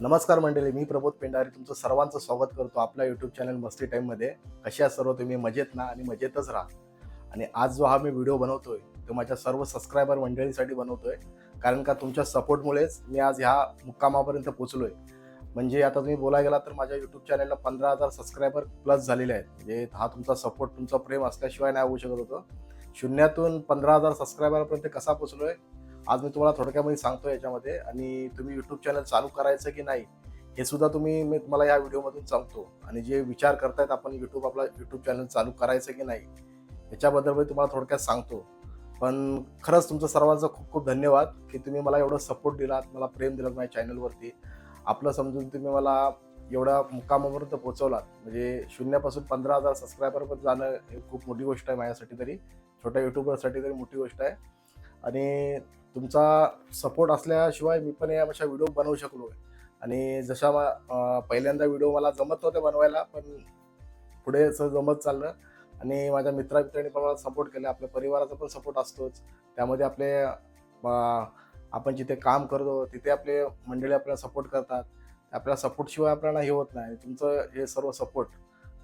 नमस्कार मंडळी, मी प्रबोध पेंढारे तुमचं सर्वांचं स्वागत करतो आपल्या यूट्यूब चॅनल मस्ती टाईममध्ये. कसे आहात सर्व तुम्ही? मजेत ना? आणि मजेतच राहा. आणि आज जो हा मी व्हिडिओ बनवतोय तो माझ्या सर्व सबस्क्रायबर मंडळीसाठी बनवतोय. कारण का तुमच्या सपोर्टमुळेच मी आज ह्या मुक्कामापर्यंत पोहोचलोय. म्हणजे आता तुम्ही बोलायला गेलात तर माझ्या यूट्यूब चॅनलला 15,000 सबस्क्रायबर प्लस झालेले आहेत. म्हणजे हा तुमचा सपोर्ट, तुमचं प्रेम असल्याशिवाय नाही होऊ शकत होतं. शून्यातून 15,000 सबस्क्रायबरपर्यंत कसा पोहोचलोय आज मी तुम्हाला थोडक्यामध्ये सांगतो याच्यामध्ये. आणि तुम्ही यूट्यूब चॅनल चालू करायचं की नाही हे सुद्धा मी तुम्हाला या व्हिडिओमधून सांगतो. आणि जे विचार करतायत आपण आपला यूट्यूब चॅनल चालू करायचं की नाही याच्याबद्दल मी तुम्हाला थोडक्यात सांगतो. पण खरंच तुमचं सर्वांचं खूप खूप धन्यवाद की तुम्ही मला एवढं सपोर्ट दिलात, मला प्रेम दिलात माझ्या चॅनलवरती. आपलं समजून तुम्ही मला एवढ्या मुक्कामापर्यंत पोहोचवलात. म्हणजे शून्यापासून 15,000 सबस्क्रायबरपर्यंत जाणं हे खूप मोठी गोष्ट आहे माझ्यासाठी तरी. छोट्या यूट्यूबरसाठी तरी मोठी गोष्ट आहे. आणि तुमचा सपोर्ट असल्याशिवाय मी पण अशा व्हिडिओ बनवू शकलो. आणि पहिल्यांदा व्हिडिओ मला जमत नव्हते बनवायला, पण पुढे असं जमत चाललं. आणि माझ्या मित्रांनी पण मला सपोर्ट केला. आपल्या परिवाराचा पण सपोर्ट असतोच. त्यामध्ये आपण जिथे काम करतो तिथे आपले मंडळी आपल्याला सपोर्ट करतात. आपल्या सपोर्टशिवाय आपल्याला हे होत नाही. तुमचं हे सर्व सपोर्ट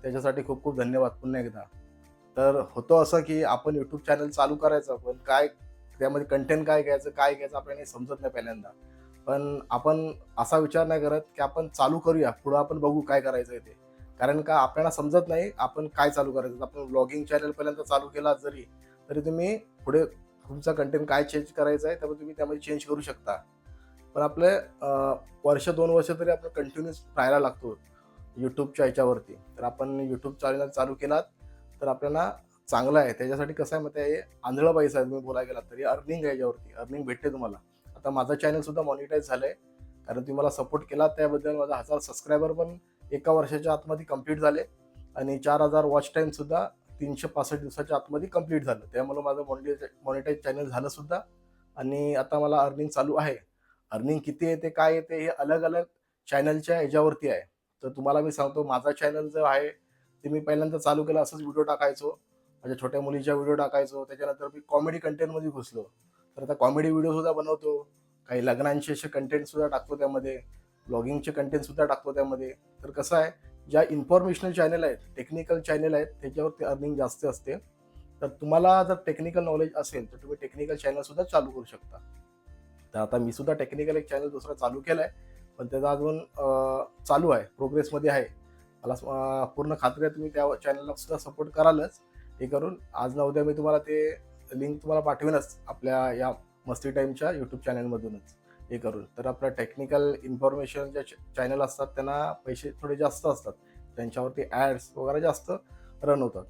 त्याच्यासाठी खूप खूप धन्यवाद पुन्हा एकदा. तर होतं असं की आपण यूट्यूब चॅनल चालू करायचं, पण काय त्यामध्ये कंटेंट काय घ्यायचं आपल्याला हे समजत नाही पहिल्यांदा. पण आपण असा विचार नाही करत की आपण चालू करूया, पुढं आपण बघू काय करायचंय ते. कारण का आपल्याला समजत नाही आपण काय चालू करायचं. आपण व्लॉगिंग चॅनल पहिल्यांदा चालू केला तरी तुम्ही पुढे तुमचा कंटेंट काय चेंज करायचा आहे तर तुम्ही त्यामध्ये चेंज करू शकता. पण वर्ष 2 वर्ष तरी आपण कंटिन्यूअस राहायला लागतो यूट्यूबच्या ह्याच्यावरती. तर आपण यूट्यूब चॅनल चालू केलात तर आपल्याला चांगलं आहे. त्याच्यासाठी कसं आहे माहिती आहे, आंधळा पैसा आहे. तुम्ही बोलायला गेलात तरी अर्निंग आहे याच्यावरती. अर्निंग भेटते तुम्हाला. आता माझं चॅनल सुद्धा मॉनिटाईज झालंय. कारण तुम्ही मला सपोर्ट केलात त्याबद्दल. माझा 1000 सबस्क्रायबर पण एका वर्षाच्या आतमध्ये कंप्लीट झाले. आणि 4,000 वॉच टाईम सुद्धा 365 दिवसाच्या आतमध्ये कंप्लीट झालं. त्यामुळे माझं मॉनिटाईज चॅनल झालं सुद्धा. आणि आता मला अर्निंग चालू आहे. अर्निंग किती येते, काय येते हे अलग-अलग चॅनलच्या ह्याच्यावरती आहे. तर तुम्हाला मी सांगतो माझा चॅनल जो आहे, ते मी पहिल्यांदा चालू केलं असंच व्हिडिओ टाकायचो. माझ्या छोट्या मुलीच्या व्हिडिओ टाकायचो. त्याच्यानंतर मी कॉमेडी कंटेंटमध्ये घुसलो. तर आता कॉमेडी व्हिडिओसुद्धा बनवतो. काही लग्नांचे असे कंटेंटसुद्धा टाकतो त्यामध्ये. ब्लॉगिंगचे कंटेंटसुद्धा टाकतो त्यामध्ये. तर कसं आहे, ज्या इन्फॉर्मेशनल चॅनल आहेत, टेक्निकल चॅनल आहेत, त्याच्यावरती अर्निंग जास्त असते. तर तुम्हाला जर टेक्निकल नॉलेज असेल, तर तुम्ही टेक्निकल चॅनलसुद्धा चालू करू शकता. तर आता मी सुद्धा टेक्निकल एक चॅनल दुसरा चालू केलाय. पण त्याचा अजून चालू आहे, प्रोग्रेसमध्ये आहे. मला पूर्ण खात्री आहे तुम्ही त्या चॅनलला सुद्धा सपोर्ट करालच. हे करून आज ना उद्या मी तुम्हाला ते लिंक तुम्हाला पाठवेनच आपल्या या मस्ती टाईमच्या यूट्यूब चॅनलमधूनच हे करून. तर आपल्या टेक्निकल इन्फॉर्मेशन ज्या चॅनल असतात त्यांना पैसे थोडे जास्त असतात. त्यांच्यावरती ॲड्स वगैरे जास्त रन होतात.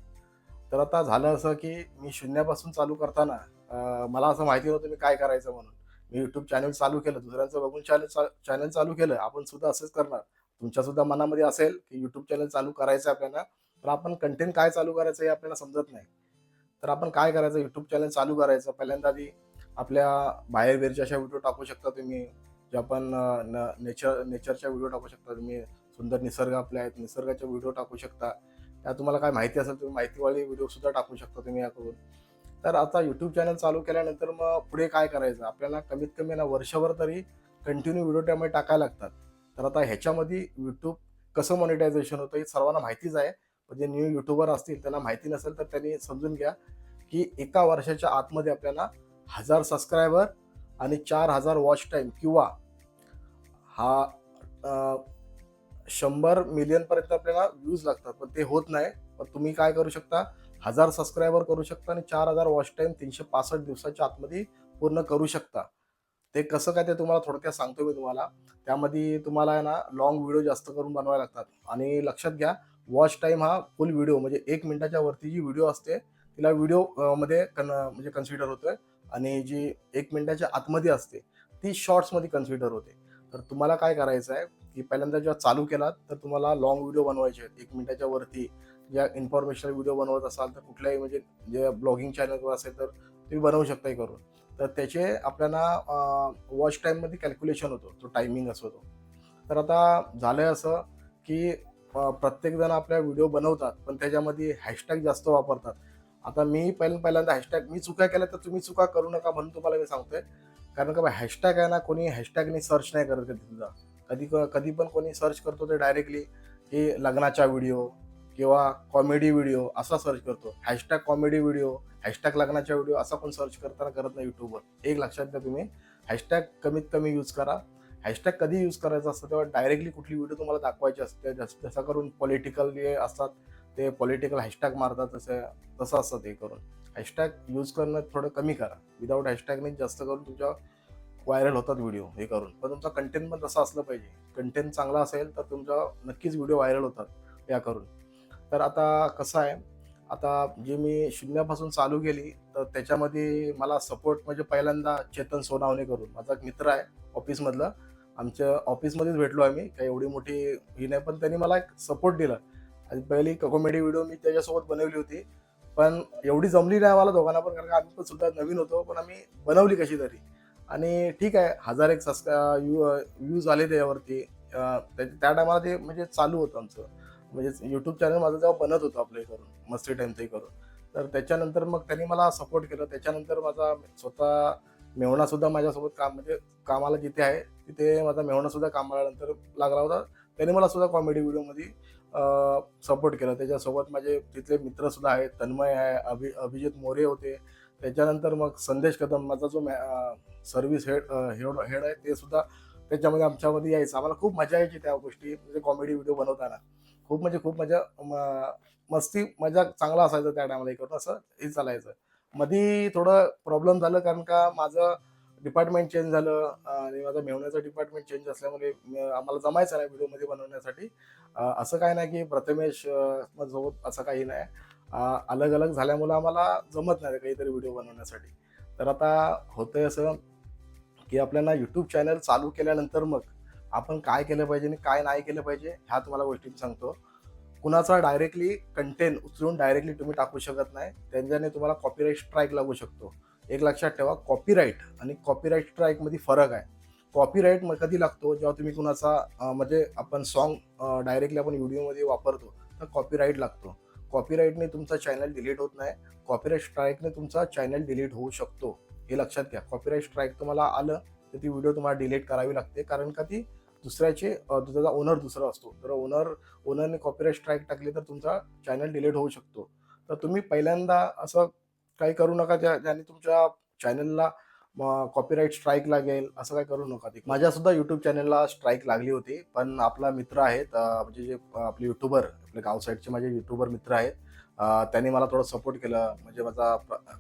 तर आता झालं असं की मी शून्यापासून चालू करताना मला असं माहिती नव्हतं मी काय करायचं म्हणून. मी यूट्यूब चॅनल चालू केलं, दुसऱ्यांचं बघून चॅनल चालू केलं. आपण सुद्धा असंच करणार. तुमच्या सुद्धा मनामध्ये असेल की यूट्यूब चॅनल चालू करायचं आहे आपल्याला, तर आपण कंटेंट काय चालू करायचं हे आपल्याला समजत नाही. तर आपण काय करायचं, यूट्यूब चॅनल चालू करायचं. पहिल्यांदा आधी आपल्या बाहेर-बिहेरच्या अशा व्हिडिओ टाकू शकता तुम्ही. जे आपण नेचरच्या व्हिडिओ टाकू शकता तुम्ही. सुंदर निसर्ग आपले आहेत, निसर्गाचे व्हिडिओ टाकू शकता. त्यात तुम्हाला काय माहिती असेल तुम्ही माहितीवाले व्हिडिओ सुद्धा टाकू शकता तुम्ही याकडून. तर आता यूट्यूब चॅनल चालू केल्यानंतर मग पुढे काय करायचं? आपल्याला कमीत कमी ना वर्षभर तरी कंटिन्यू व्हिडिओ त्यामध्ये टाकायला लागतात. तर आता ह्याच्यामध्ये यूट्यूब कसं मॉनिटायझेशन होतं हे सर्वांना माहितीच आहे. पण जे न्यू यूट्यूबर असतील त्यांना माहिती नसेल तर त्यांनी समजून घ्या, की एका वर्षाच्या आतमध्ये आपल्याला 1000 सबस्क्रायबर आणि 4000 वॉच टाईम किंवा हा अ, 100 मिलियन पर्यंत आपल्याला व्ह्यूज लागतात. पण ते होत नाही. पण तुम्ही काय करू शकता, 1000 सबस्क्रायबर करू शकता आणि 4000 वॉच टाईम 365 दिवसाच्या आतमध्ये पूर्ण करू शकता. ते कसं काय ते तुम्हाला थोडक्यात सांगतो मी तुम्हाला. त्यामध्ये तुम्हाला आहे ना लाँग व्हिडिओ जास्त करून बनवावे लागतात. आणि लक्षात घ्या, वॉच टाईम हा फुल व्हिडिओ म्हणजे 1 मिनिटाच्या वरती जी व्हिडिओ असते तिला व्हिडिओ मध्ये म्हणजे कन्सिडर होतोय. आणि जी 1 मिनिटाच्या आतमध्ये असते ती शॉर्ट्समध्ये कन्सिडर होते. तर तुम्हाला काय करायचं आहे, की पहिल्यांदा जेव्हा चालू केलात तर तुम्हाला लाँग व्हिडिओ बनवायचे आहेत 1 मिनिटाच्या वरती. ज्या इन्फॉर्मेशनल व्हिडिओ बनवत असाल तर कुठल्याही म्हणजे जे ब्लॉगिंग चॅनलवर असेल तर तुम्ही बनवू शकता हे करून. तर त्याचे आपल्याला वॉच टाईममध्ये कॅल्क्युलेशन होतो, जो टायमिंग असतो तो. तर आता झालंय असं, की प्रत्येकजण आपल्या व्हिडिओ बनवतात, पण त्याच्यामध्ये हॅशटॅग जास्त वापरतात. आता मी पहिल्यांदा हॅशटॅग मी चुका केल्या तर तुम्ही चुका करू नका म्हणून तुम्हाला मी सांगतोय. कारण का हॅशटॅग आहे ना, कोणी हॅशटॅगने सर्च नाही करत कधी सुद्धा. कधी पण कोणी सर्च करतो ते डायरेक्टली की लग्नाचा व्हिडिओ किंवा कॉमेडी व्हिडिओ असा सर्च करतो. हॅशटॅग कॉमेडी व्हिडिओ, हॅशटॅग लग्नाचा व्हिडिओ असा कोण सर्च करताना करत नाही YouTubeवर. एक लक्षात घ्या तुम्ही, हॅशटॅग कमीत कमी यूज करा. हॅशटॅग कधी यूज करायचा असतं तेव्हा डायरेक्टली कुठली व्हिडिओ तुम्हाला दाखवायची असते. जसं करून पॉलिटिकल जे असतात ते पॉलिटिकल हॅशटॅग मारतात तसं असतं ते करून. हॅशटॅग यूज करणं थोडं कमी करा. विदाऊट हॅशटॅगने जास्त करून तुमच्या व्हायरल होतात व्हिडिओ हे करून. पण तुमचा कंटेंट पण तसं असलं पाहिजे. कंटेंट चांगला असेल तर तुमचा नक्कीच व्हिडिओ व्हायरल होतात या करून. तर आता कसं आहे, आता जे मी शून्यापासून चालू केली तर त्याच्यामध्ये मला सपोर्ट म्हणजे पहिल्यांदा चेतन सोनावणे करून माझा एक मित्र आहे ऑफिसमधला. आमच्या ऑफिसमध्येच भेटलो आम्ही, काही एवढी मोठी ही नाही, पण त्यांनी मला एक सपोर्ट दिला. आणि पहिली कॉमेडी व्हिडिओ मी त्याच्यासोबत बनवली होती, पण एवढी जमली नाही आम्हाला दोघांना पण, कारण का आम्ही पण सुद्धा नवीन होतो, पण आम्ही बनवली कशी तरी. आणि ठीक आहे, 1000 एक व्ह्यूज आले त्याच्यावरती. त्या टायमाला ते म्हणजे चालू होतं आमचं, म्हणजे यूट्यूब चॅनल माझं जेव्हा बनत होतं आपलं हे करून, मस्ती टाईमचंही करून. तर त्याच्यानंतर मग त्यांनी मला सपोर्ट केलं. त्याच्यानंतर माझा स्वतः मेहुणासुद्धा माझ्यासोबत काम म्हणजे कामाला जिथे आहे तिथे माझा मेहुणासुद्धा कामाला नंतर लागला होता. त्याने मला सुद्धा कॉमेडी व्हिडिओमध्ये सपोर्ट केला. त्याच्यासोबत माझे तिथले मित्रसुद्धा आहेत. तन्मय आहे, अभिजित मोरे होते. त्याच्यानंतर मग संदेश कदम माझा जो सर्व्हिस हेड आहे ते सुद्धा त्याच्यामध्ये आमच्यामध्ये यायचं. आम्हाला खूप मजा यायची त्या गोष्टी, म्हणजे कॉमेडी व्हिडिओ बनवताना. खूप म्हणजे खूप मजा मस्ती मजा चांगला असायचं त्या टायमाला हे करून, असं हे चालायचं. मध्ये थोडं प्रॉब्लेम झालं कारण का माझं डिपार्टमेंट चेंज झालं आणि माझा मेहुण्याचं डिपार्टमेंट चेंज असल्यामुळे आम्हाला जमायचं नाही व्हिडिओमध्ये बनवण्यासाठी. असं काय नाही की प्रथमेश सोबत असं काही नाही. अलग अलग झाल्यामुळं आम्हाला जमत नाही काहीतरी व्हिडिओ बनवण्यासाठी. तर आता होतंय असं की आपल्याला यूट्यूब चॅनल चालू केल्यानंतर मग आपण काय केलं पाहिजे आणि काय नाही केलं पाहिजे ह्या तुम्हाला गोष्टी सांगतो. कुणाचा डायरेक्टली कंटेंट उचलून डायरेक्टली तुम्ही टाकू शकत नाही, त्यांच्याने तुम्हाला कॉपीराईट स्ट्राईक लागू शकतो. एक लक्षात ठेवा, कॉपीराईट आणि कॉपीराईट स्ट्राईकमध्ये फरक आहे. कॉपीराईट मग कधी लागतो जेव्हा तुम्ही कुणाचा म्हणजे आपण सॉन्ग डायरेक्टली आपण व्हिडिओमध्ये वापरतो तर कॉपीराईट लागतो. कॉपीराईटने तुमचा चॅनल डिलीट होत नाही, कॉपीराईट स्ट्राईकने तुमचा चॅनल डिलीट होऊ शकतो. हे लक्षात घ्या. कॉपीराईट स्ट्राईक तुम्हाला आलं तर ती व्हिडिओ तुम्हाला डिलीट करावी लागते, कारण का ती दुसऱ्याचे त्याचा ओनर दुसरा असतो. तर ओनरने कॉपीराईट स्ट्राईक टाकली तर तुमचा चॅनल डिलीट होऊ शकतो. तर तुम्ही पहिल्यांदा असं काही करू नका ज्याने तुमच्या चॅनलला कॉपीराईट स्ट्राईक लागेल, असं काही करू नका. माझ्या सुद्धा युट्यूब चॅनलला स्ट्राईक लागली होती, पण आपला मित्र आहेत म्हणजे जे आपले युट्यूबर आपल्या गाव साईडचे माझे युट्यूबर मित्र आहेत, त्यांनी मला थोडं सपोर्ट केलं. म्हणजे माझा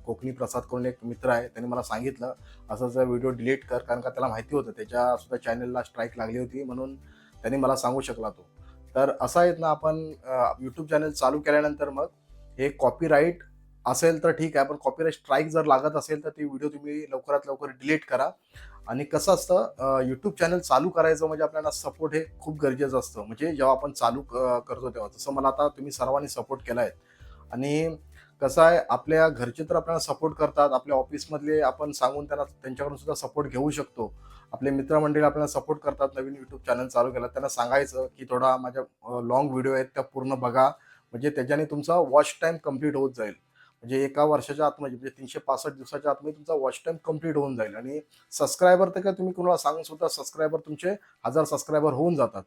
कोकणी प्रसाद करून एक मित्र आहे, त्यांनी मला सांगितलं असंच व्हिडिओ डिलीट कर, कारण का त्याला माहिती होतं त्याच्या सुद्धा चॅनलला स्ट्राईक लागली होती, म्हणून त्यांनी मला सांगू शकला तो. तर असं आहेत ना, आपण यूट्यूब चॅनल चालू केल्यानंतर मग हे कॉपीराईट असेल तर ठीक आहे, पण कॉपीराईट स्ट्राईक जर लागत असेल तर ती व्हिडिओ तुम्ही लवकरात लवकर डिलीट करा. आणि कसं असतं, यूट्यूब चॅनल चालू करायचं म्हणजे आपल्याला सपोर्ट हे खूप गरजेचं असतं. म्हणजे जेव्हा आपण चालू करतो तेव्हा, जसं मला आता तुम्ही सर्वांनी सपोर्ट केला आहे. आणि कसं आहे, आपल्या घरचे तर आपल्याला सपोर्ट करतात, आपल्या ऑफिसमधले आपण सांगून त्यांच्याकडून सुद्धा सपोर्ट घेऊ शकतो. आपले मित्रमंडळी आपल्याला सपोर्ट करतात. नवीन यूट्यूब चॅनल चालू केला त्यांना सांगायचं की थोडा माझ्या लाँग व्हिडिओ आहेत त्या पूर्ण बघा, म्हणजे त्याच्याने तुमचा वॉच टाईम कंप्लीट होत जाईल. म्हणजे एका वर्षाच्या आतमध्ये म्हणजे 365 दिवसाच्या आतमध्ये तुमचा वॉच टाईम कंप्लीट होऊन जाईल. आणि सबस्क्रायबर तर काय तुम्ही कुणाला सांगून सुद्धा सबस्क्रायबर तुमचे 1000 सबस्क्रायबर होऊन जातात.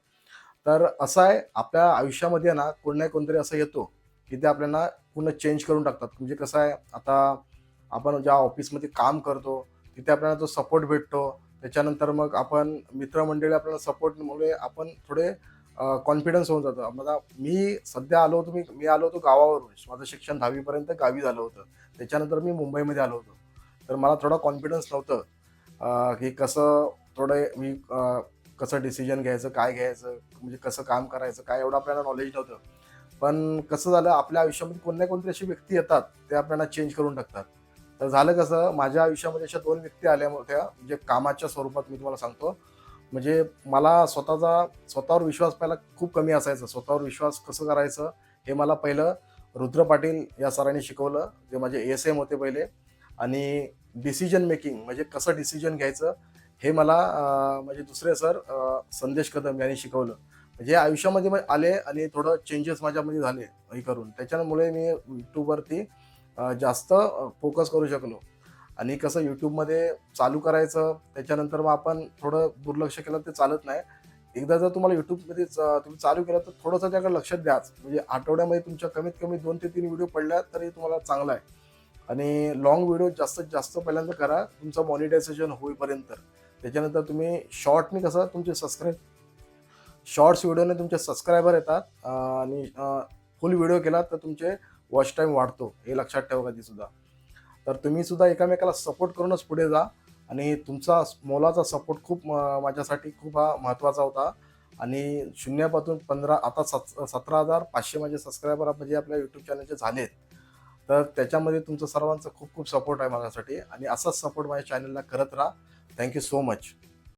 तर असं आहे, आपल्या आयुष्यामध्ये ना कोण ना कोणतरी असं येतो की ते आपल्याला पूर्ण चेंज करून टाकतात. म्हणजे कसं आहे, आता आपण ज्या ऑफिसमध्ये काम करतो तिथे आपल्याला तो सपोर्ट भेटतो. त्याच्यानंतर मग आपण मित्रमंडळी आपल्याला सपोर्टमुळे आपण थोडे कॉन्फिडन्स होऊन जातो. मला मी सध्या आलो होतो, मी आलो होतो गावावरून. माझं शिक्षण 10वी पर्यंत गावी झालं होतं. त्याच्यानंतर मी मुंबईमध्ये आलो होतो. तर मला थोडा कॉन्फिडन्स नव्हतं की कसं थोडं मी कसं डिसिजन घ्यायचं, काय घ्यायचं, म्हणजे कसं काम करायचं, काय एवढं आपल्याला नॉलेज नव्हतं. पण कसं झालं, आपल्या आयुष्यामध्ये कोण ना कोणतरी अशी व्यक्ती येतात, ते आपल्याला चेंज करून टाकतात. तर झालं कसं, माझ्या आयुष्यामध्ये अशा 2 व्यक्ती आल्या होत्या, म्हणजे कामाच्या स्वरूपात मी तुम्हाला सांगतो. म्हणजे मला स्वतःवर विश्वास पहिला खूप कमी असायचा. स्वतःवर विश्वास कसं करायचं हे मला पहिलं रुद्र पाटील या सरांनी शिकवलं, जे माझे ASM होते पहिले. आणि डिसिजन मेकिंग म्हणजे कसं डिसिजन घ्यायचं हे मला म्हणजे दुसरे सर संदेश कदम यांनी शिकवलं. म्हणजे आयुष्यामध्ये मग आले आणि थोडं चेंजेस माझ्यामध्ये झाले हे करून. त्याच्यामुळे मी यूट्यूबवरती जास्त फोकस करू शकलो. आणि कसं यूट्यूबमध्ये चालू करायचं, त्याच्यानंतर मग आपण थोडं दुर्लक्ष केलं ते चालत नाही. एकदा जर तुम्हाला युट्यूबमध्ये तुम्ही चालू केलं तर थोडंसं त्याकडे लक्ष द्याच. म्हणजे आठवड्यामध्ये तुमच्या कमीत कमी 2 ते 3 व्हिडिओ पडल्या तरी तुम्हाला चांगलं आहे. आणि लाँग व्हिडिओ जास्तीत जास्त पहिल्यांदा करा तुमचं मॉनिटायझेशन होईपर्यंत. त्याच्यानंतर तुम्ही शॉर्टनी कसं तुमचे शॉर्ट्स व्हिडिओने तुमचे सबस्क्रायबर येतात आणि फुल व्हिडिओ केला तर तुमचे वॉच टाईम वाढतो. हे लक्षात ठेवा कधीसुद्धा. तर तुम्ही सुद्धा एकमेकाला सपोर्ट करूनच पुढे जा आणि तुमचा मोलाचा सपोर्ट खूप माझ्यासाठी खूप हा महत्त्वाचा होता आणि शून्यापासून 15 आता 17,500 माझे सबस्क्रायबर म्हणजे आपल्या यूट्यूब चॅनलचे झालेत. तर त्याच्यामध्ये तुमचं सर्वांचं खूप खूप सपोर्ट आहे माझ्यासाठी आणि असाच सपोर्ट माझ्या चॅनलला करत राहा. Thank you so much.